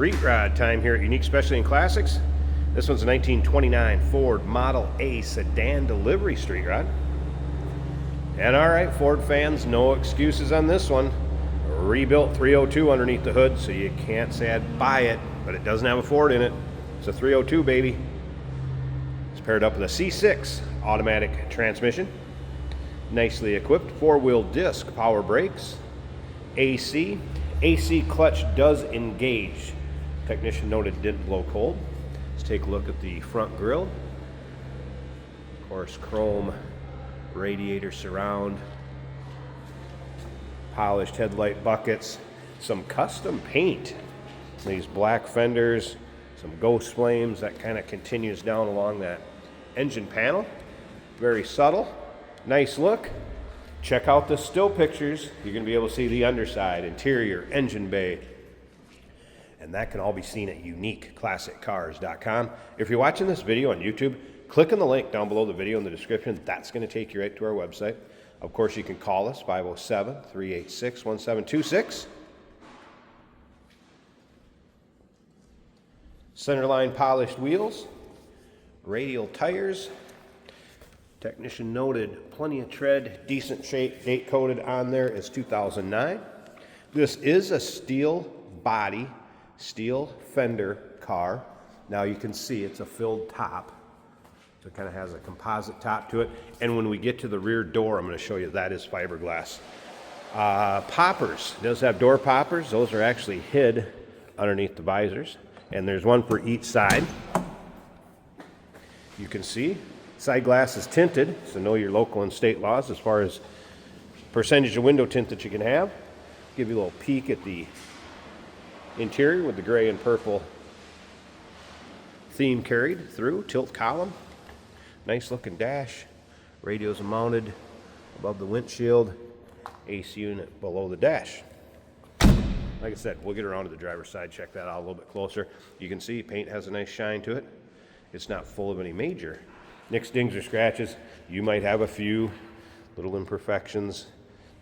Street rod time here at Unique Specialty and Classics. This one's a 1929 Ford Model A sedan delivery street rod. And all right, Ford fans, no excuses on this one. Rebuilt 302 underneath the hood, so you can't say I'd buy it, but it doesn't have a Ford in it. It's a 302, baby. It's paired up with a C6 automatic transmission. Nicely equipped, four-wheel disc power brakes, AC clutch does engage. Technician noted it didn't blow cold. Let's take a look at the front grille. Of course, chrome radiator surround, polished headlight buckets, some custom paint. These black fenders, some ghost flames that kind of continues down along that engine panel. Very subtle, nice look. Check out the still pictures. You're going to be able to see the underside, interior, engine bay. And that can all be seen at uniqueclassiccars.com. If you're watching this video on YouTube, click on the link down below the video in the description. That's going to take you right to our website. Of course, you can call us, 507-386-1726. Centerline polished wheels, radial tires. Technician noted plenty of tread, decent shape, date coded on there is 2009. This is a steel body, steel fender car. Now you can see it's a filled top. So it kind of has a composite top to it. And when we get to the rear door, I'm going to show you that is fiberglass. Poppers, it does have door poppers. Those are actually hid underneath the visors. And there's one for each side. You can see side glass is tinted, so know your local and state laws as far as percentage of window tint that you can have. Give you a little peek at the interior with the gray and purple theme carried through. Tilt column, nice looking dash. Radios are mounted above the windshield. AC unit below the dash. Like I said, we'll get around to the driver's side, check that out a little bit closer. You can see paint has a nice shine to it. It's not full of any major nicks, dings, or scratches. You might have a few little imperfections.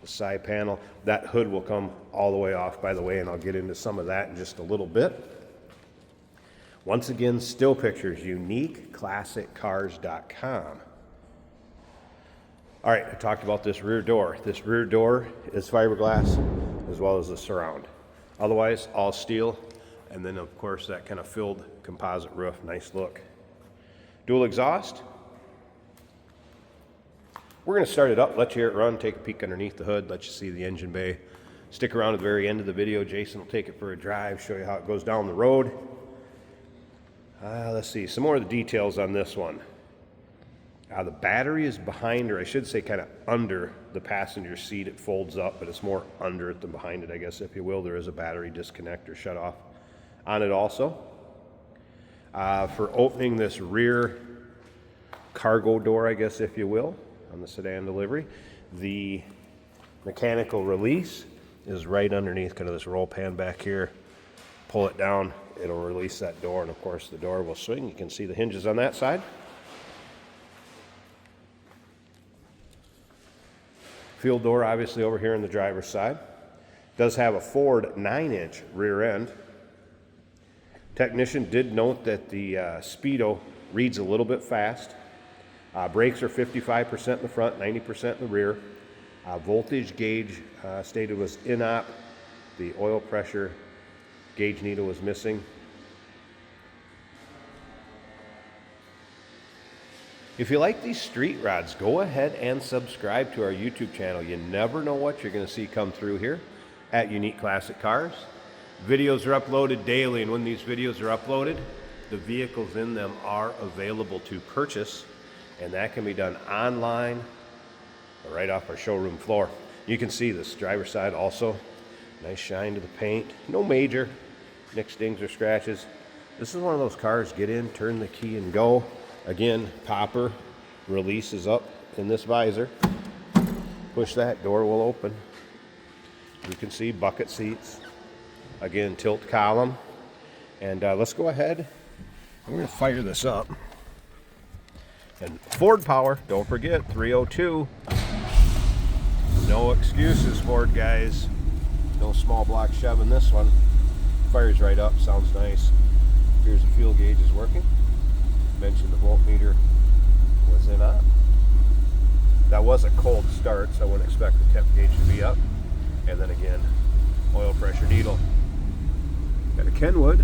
The side panel, that hood will come all the way off, by the way, and I'll get into some of that in just a little bit. Once again, still pictures, uniqueclassiccars.com. All right, I talked about this rear door. This rear door is fiberglass as well as the surround. Otherwise, all steel, and then of course that kind of filled composite roof, nice look. Dual exhaust. We're going to start it up, let you hear it run, take a peek underneath the hood, let you see the engine bay. Stick around to the very end of the video. Jason will take it for a drive, show you how it goes down the road. Let's see, some more of the details on this one. The battery is behind, or I should say kind of under the passenger seat. It folds up, but it's more under it than behind it, I guess, if you will. There is a battery disconnect or shut off on it also. For opening this rear cargo door, I guess, if you will, on the sedan delivery, the mechanical release is right underneath kind of this roll pan back here. Pull it down, it'll release that door, and of course the door will swing. You can see the hinges on that side. Field door obviously over here on the driver's side. Does have a Ford 9-inch rear end. Technician did note that the speedo reads a little bit fast. Brakes are 55% in the front, 90% in the rear. Voltage gauge stated was in-op. The oil pressure gauge needle was missing. If you like these street rods, go ahead and subscribe to our YouTube channel. You never know what you're going to see come through here at Unique Classic Cars. Videos are uploaded daily, and when these videos are uploaded, the vehicles in them are available to purchase, and that can be done online or right off our showroom floor. You can see this driver's side also. Nice shine to the paint. No major nicks, dings, or scratches. This is one of those cars, get in, turn the key, and go. Again, popper release is up in this visor. Push that, door will open. You can see bucket seats. Again, tilt column. And let's go ahead. I'm going to fire this up. And Ford power, don't forget, 302. No excuses, Ford guys. No small block shove in this one. Fires right up, sounds nice. Here's the fuel gauge is working. Mentioned the voltmeter was in on. That was a cold start, so I wouldn't expect the temp gauge to be up. And then again, oil pressure needle. Got a Kenwood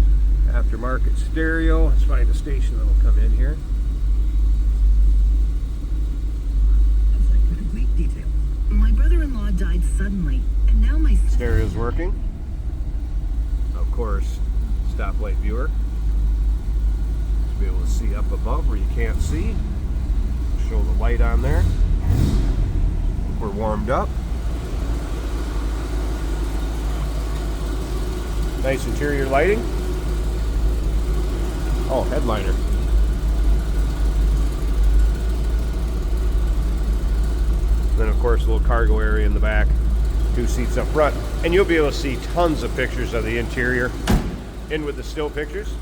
aftermarket stereo. Let's find a station that'll come in here. For complete details. My brother-in-law died suddenly, and now my Stereo's working. Of course, stoplight viewer. To be able to see up above where you can't see. Show the light on there. We're warmed up. Nice interior lighting. Oh, headliner. Then of course a little cargo area in the back. 2 seats up front. And you'll be able to see tons of pictures of the interior in with the still pictures.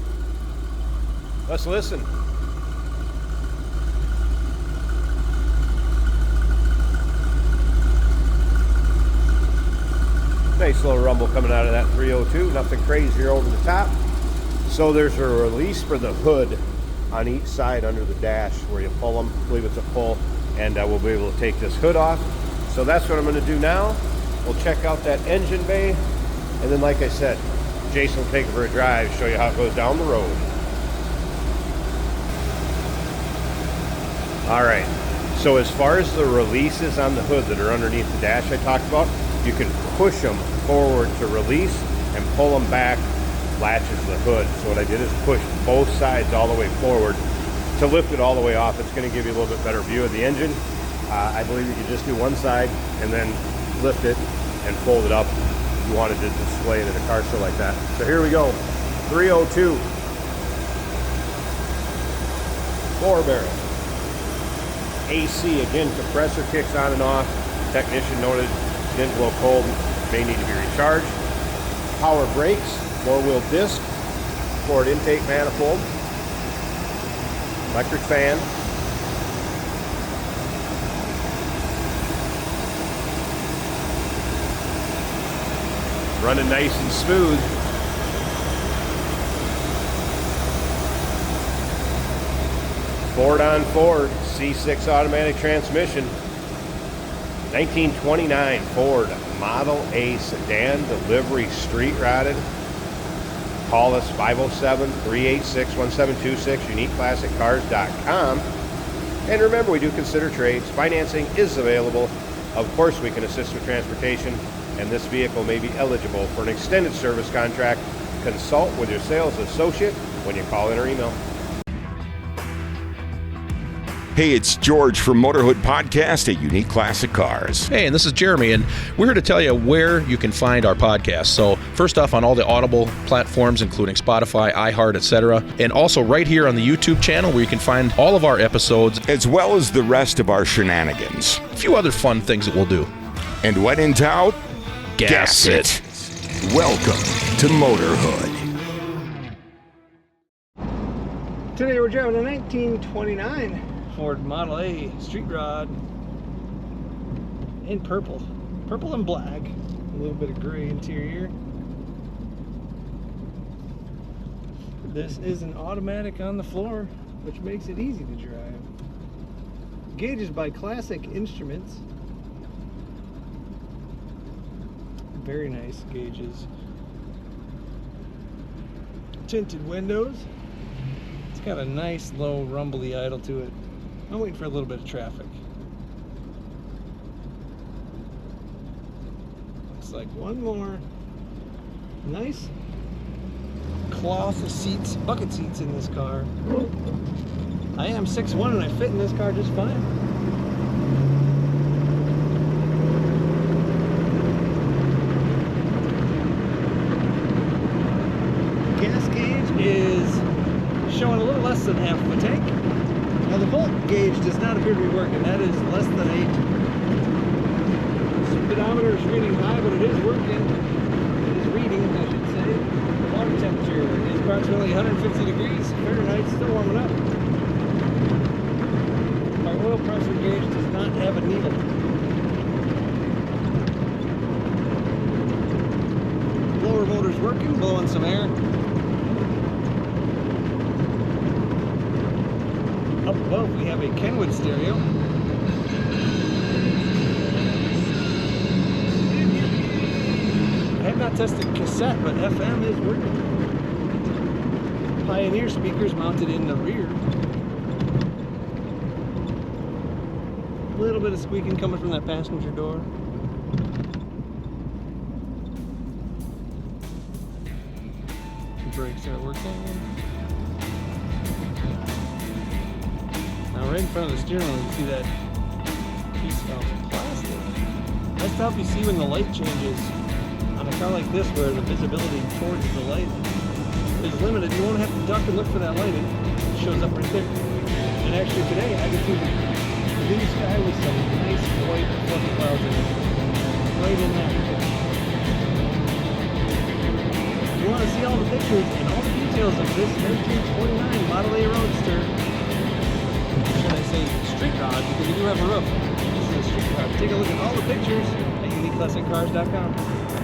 Let's listen. Nice little rumble coming out of that 302. Nothing crazy here over the top. So there's a release for the hood on each side under the dash where you pull them. I believe it's a pull, and we'll be able to take this hood off. So that's what I'm going to do now. We'll check out that engine bay, and then like I said, Jason will take it for a drive, show you how it goes down the road. All right, so as far as the releases on the hood that are underneath the dash I talked about, you can push them forward to release and pull them back, latches the hood. So what I did is push both sides all the way forward to lift it all the way off. It's going to give you a little bit better view of the engine. I believe you could just do one side and then lift it and fold it up if you wanted to display it in a car show like that. So here we go, 302, 4-barrel. AC, again, compressor kicks on and off. Technician noted didn't blow cold, may need to be recharged. Power brakes, 4-wheel disc, Ford intake manifold, electric fan. Running nice and smooth. Ford on Ford, C6 automatic transmission. 1929 Ford Model A sedan, delivery street rotted. Call us 507-386-1726, uniqueclassiccars.com. And remember, we do consider trades. Financing is available. Of course, we can assist with transportation, and this vehicle may be eligible for an extended service contract. Consult with your sales associate when you call in or email. Hey, it's George from Motorhood Podcast at Unique Classic Cars. Hey, and this is Jeremy, and we're here to tell you where you can find our podcast. So first off, on all the Audible platforms, including Spotify, iHeart, etc., and also right here on the YouTube channel where you can find all of our episodes, as well as the rest of our shenanigans. A few other fun things that we'll do. And when in doubt, gas it. Welcome to Motorhood. Today we're driving a 1929 Ford Model A street rod in purple and black, a little bit of gray interior. This is an automatic on the floor, which makes it easy to drive. Gauges by Classic Instruments. Very nice gauges. Tinted windows. It's got a nice low rumbly idle to it. I'm waiting for a little bit of traffic. Looks like one more. Nice cloth seats, bucket seats in this car. I am 6'1" and I fit in this car just fine. Gas gauge is showing a little less than half of a tank. Now the volt gauge does not appear to be working. That is less than 8. Speedometer is reading high, but it is working. It is reading, I should say. Water temperature is approximately 150 degrees Fahrenheit, still warming up. Our oil pressure gauge does not have a needle. Blower motor's working, blowing some air. Up above we have a Kenwood stereo. I have not tested cassette, but FM is working. Pioneer speakers mounted in the rear. A little bit of squeaking coming from that passenger door. The brakes are working. Now right in front of the steering wheel you see that piece of plastic. That's to help you see when the light changes. On a car like this where the visibility towards the light is limited, you won't have to duck and look for that light. It shows up right there. And actually today I could see the blue sky with some nice white fluffy clouds in it. Right in that. If you want to see all the pictures and all the details of this 1929 Model A Roadster, should I say street rod, because we do have a roof. This is a street rod. Take a look at all the pictures at uniqueclassiccars.com.